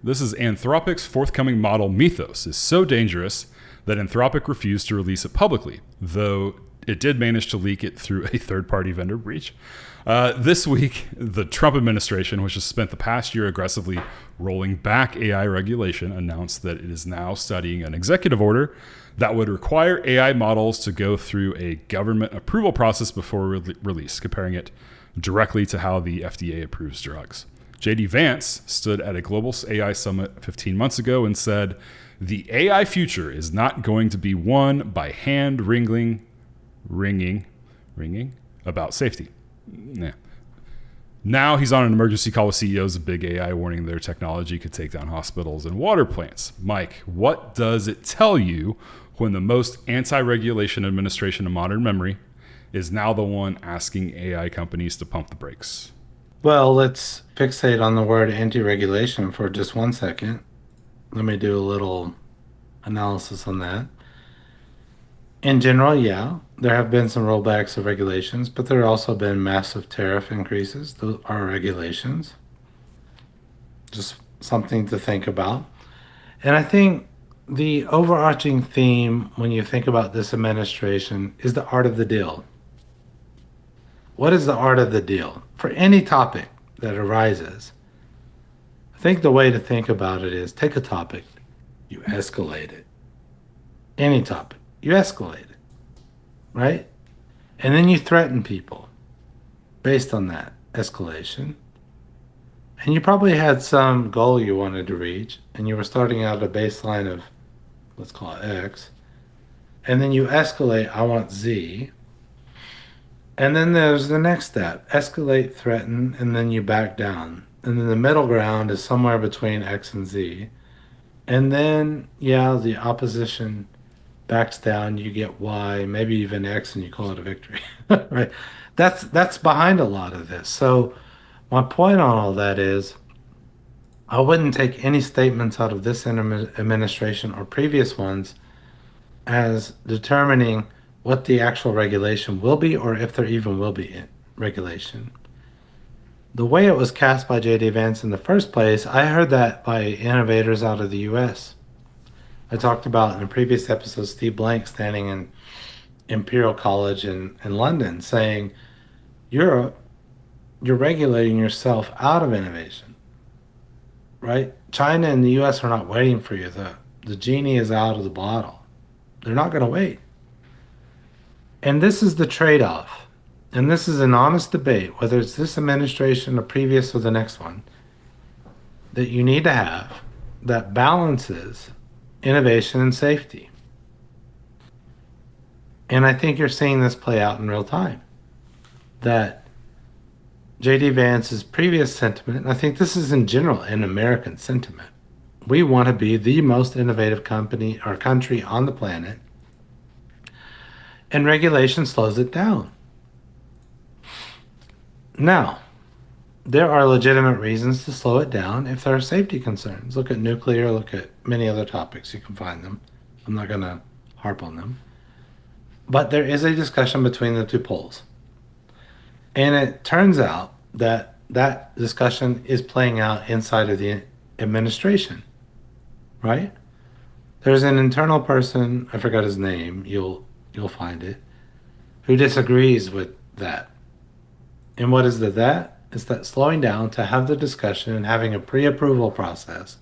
This is Anthropic's forthcoming model Mythos is so dangerous that Anthropic refused to release it publicly, though it did manage to leak it through a third-party vendor breach. This week, the Trump administration, which has spent the past year aggressively rolling back AI regulation, announced that it is now studying an executive order that would require AI models to go through a government approval process before release, comparing it directly to how the FDA approves drugs. JD Vance stood at a global AI summit 15 months ago and said, "The AI future is not going to be won by hand-wringing about safety." Nah. Now he's on an emergency call with CEOs of big AI, warning their technology could take down hospitals and water plants. Mike, what does it tell you when the most anti-regulation administration in modern memory is now the one asking AI companies to pump the brakes? Well, let's fixate on the word anti-regulation for just 1 second. Let me do a little analysis on that. In general, yeah, there have been some rollbacks of regulations, but there have also been massive tariff increases. Those are regulations. Just something to think about. And I think the overarching theme when you think about this administration is the art of the deal. What is the art of the deal? For any topic that arises, I think the way to think about it is take a topic, you escalate it. Any topic, you escalate it, right? And then you threaten people based on that escalation. And you probably had some goal you wanted to reach, and you were starting out at a baseline of, let's call it X. And then you escalate, I want Z. And then there's the next step, escalate, threaten, and then you back down. And then the middle ground is somewhere between X and Z. And then, yeah, the opposition backs down, you get Y, maybe even X, and you call it a victory, right? That's behind a lot of this. So my point on all that is I wouldn't take any statements out of this administration or previous ones as determining what the actual regulation will be or if there even will be regulation. The way it was cast by J.D. Vance in the first place, I heard that by innovators out of the U.S. I talked about in a previous episode Steve Blank standing in Imperial College in London saying, you're regulating yourself out of innovation, right? China and the U.S. are not waiting for you. The genie is out of the bottle. They're not going to wait. And this is the trade-off. And this is an honest debate, whether it's this administration or previous or the next one, that you need to have that balances innovation and safety. And I think you're seeing this play out in real time. That J.D. Vance's previous sentiment, and I think this is in general an American sentiment, we want to be the most innovative company or country on the planet, and regulation slows it down. Now, there are legitimate reasons to slow it down if there are safety concerns. Look at nuclear, look at many other topics, you can find them. I'm not going to harp on them. But there is a discussion between the two poles. And it turns out that that discussion is playing out inside of the administration, right? There's an internal person, I forgot his name, you'll find it, who disagrees with that. And what is that? It's that slowing down to have the discussion and having a pre-approval process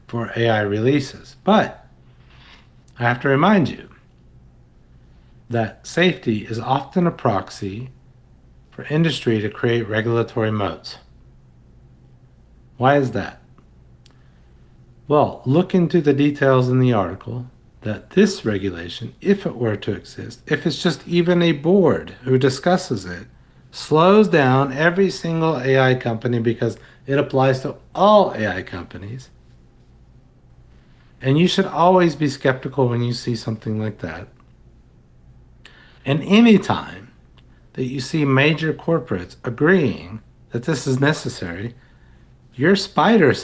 for AI releases. But I have to remind you that safety is often a proxy for industry to create regulatory moats. Why is that? Well, look into the details in the article that this regulation, if it were to exist, if it's just even a board who discusses it, slows down every single AI company because it applies to all AI companies. And you should always be skeptical when you see something like that. And any time that you see major corporates agreeing that this is necessary, your the spider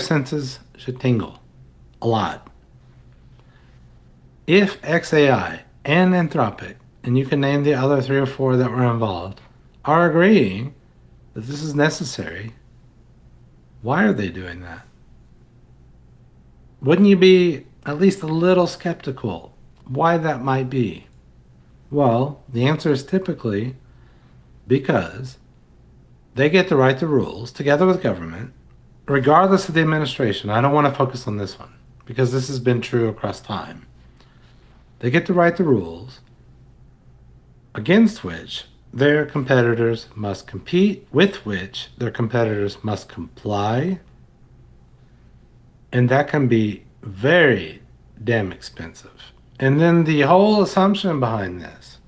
senses should tingle a lot. If XAI and Anthropic, and you can name the other 3 or 4 that were involved, are agreeing that this is necessary, Why are they doing that? Wouldn't you be at least a little skeptical why that might be? Well, the answer is typically because they get to write the rules together with government, regardless of the administration. I don't want to focus on this one because this has been true across time. They get to write the rules against which their competitors must compete, with which their competitors must comply, and that can be very damn expensive. And then the whole assumption behind this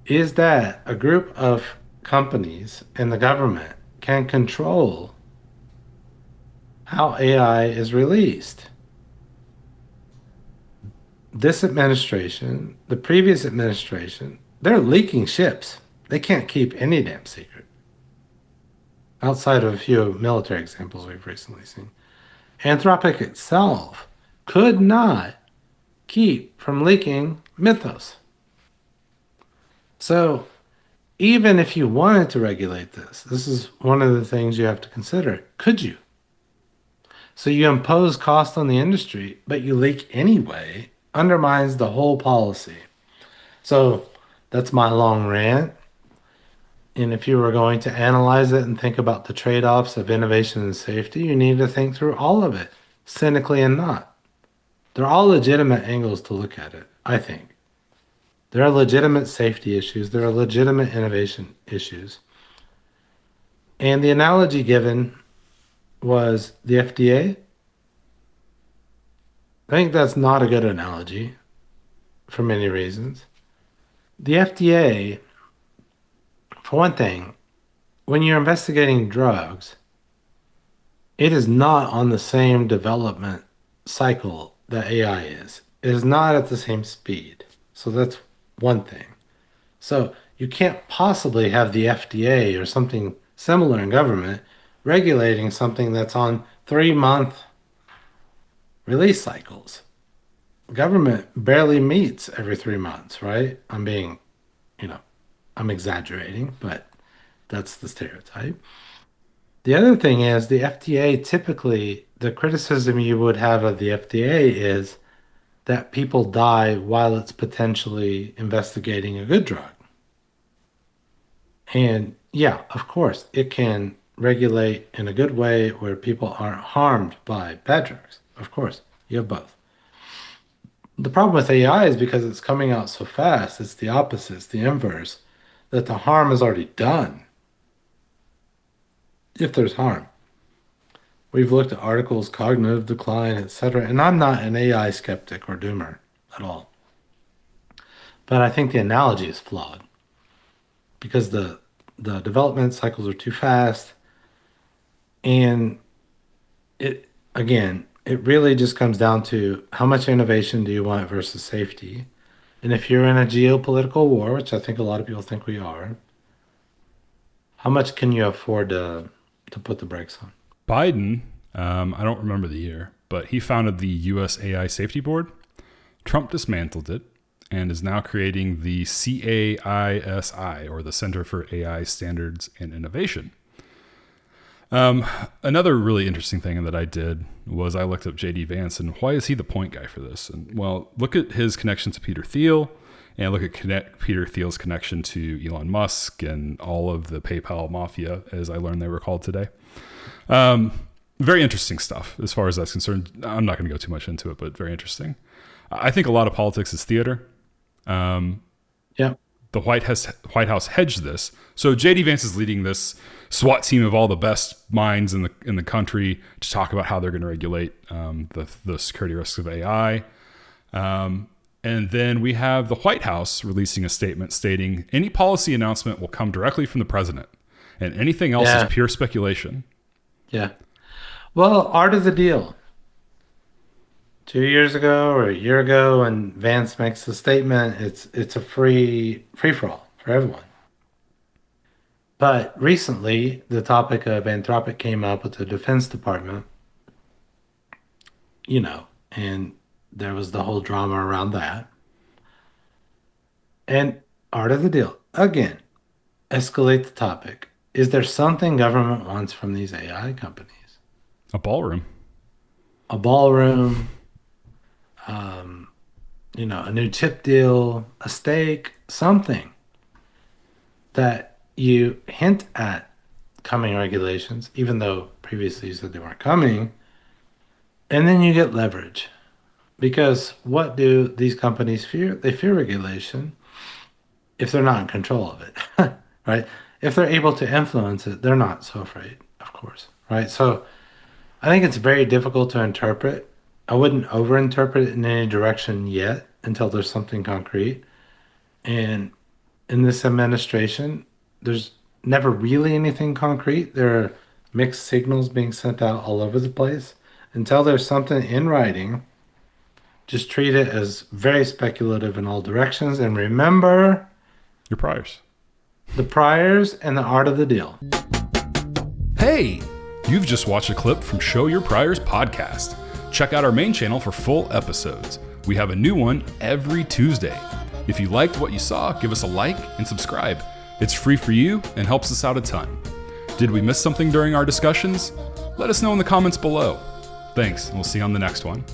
is that a group of companies and the government can control how AI is released. This administration, the previous administration, they're leaking ships. They can't keep any damn secret. Outside of a few military examples we've recently seen. Anthropic itself could not keep from leaking mythos. So even if you wanted to regulate this, this is one of the things you have to consider. Could you? So you impose cost on the industry, but you leak anyway, undermines the whole policy. So that's my long rant. And if you were going to analyze it and think about the trade-offs of innovation and safety, you need to think through all of it, cynically and not. They're all legitimate angles to look at it, I think. There are legitimate safety issues. There are legitimate innovation issues. And the analogy given was the FDA. I think that's not a good analogy for many reasons. The FDA, for one thing, when you're investigating drugs, it is not on the same development cycle that AI is. It is not at the same speed. So that's one thing. So you can't possibly have the FDA or something similar in government regulating something that's on 3-month release cycles. Government barely meets every 3 months, right? I'm being, you know, I'm exaggerating, but that's the stereotype. The other thing is the FDA typically, the criticism you would have of the FDA is that people die while it's potentially investigating a good drug. And yeah, of course, it can regulate in a good way where people aren't harmed by bad drugs. Of course, you have both. The problem with AI is because it's coming out so fast, it's the opposite, it's the inverse, that the harm is already done, if there's harm. We've looked at articles, cognitive decline, etc. And I'm not an AI skeptic or doomer at all. But I think the analogy is flawed because the development cycles are too fast. And it again, it really just comes down to how much innovation do you want versus safety. And if you're in a geopolitical war, which I think a lot of people think we are, how much can you afford to put the brakes on? Biden, I don't remember the year, but he founded the US AI Safety Board. Trump dismantled it and is now creating the CAISI, or the Center for AI Standards and Innovation. Another really interesting thing that I did was I looked up JD Vance and why is he the point guy for this? And well, look at his connection to Peter Thiel and look at Peter Thiel's connection to Elon Musk and all of the PayPal Mafia, as I learned they were called today. Very interesting stuff as far as that's concerned. I'm not going to go too much into it, but very interesting. I think a lot of politics is theater. Yeah. The White House hedged this. So JD Vance is leading this SWAT team of all the best minds in the country to talk about how they're going to regulate the security risks of AI. And then we have the White House releasing a statement stating any policy announcement will come directly from the president, and anything else is pure speculation. Yeah. Well, art of the deal. 2 years ago or a year ago, when Vance makes the statement, it's a free for all for everyone. But recently, the topic of Anthropic came up with the Defense Department, and there was the whole drama around that. And art of the deal, again, escalate the topic. is there something government wants from these AI companies? A ballroom. A ballroom, um, a new chip deal, a stake, something that you hint at coming regulations, even though previously you said they weren't coming, and then you get leverage. Because what do these companies fear? They fear regulation if they're not in control of it, right? If they're able to influence it, they're not so afraid, of course, right? So I think it's very difficult to interpret. I wouldn't overinterpret it in any direction yet until there's something concrete. And in this administration, there's never really anything concrete. There are mixed signals being sent out all over the place. Until there's something in writing, just treat it as very speculative in all directions. And remember Your priors. the priors and the art of the deal. Hey! You've just watched a clip from Show Your Priors podcast. Check out our main channel for full episodes. We have a new one every Tuesday. If you liked what you saw, give us a like and subscribe. It's free for you and helps us out a ton. Did we miss something during our discussions? Let us know in the comments below. Thanks, and we'll see you on the next one.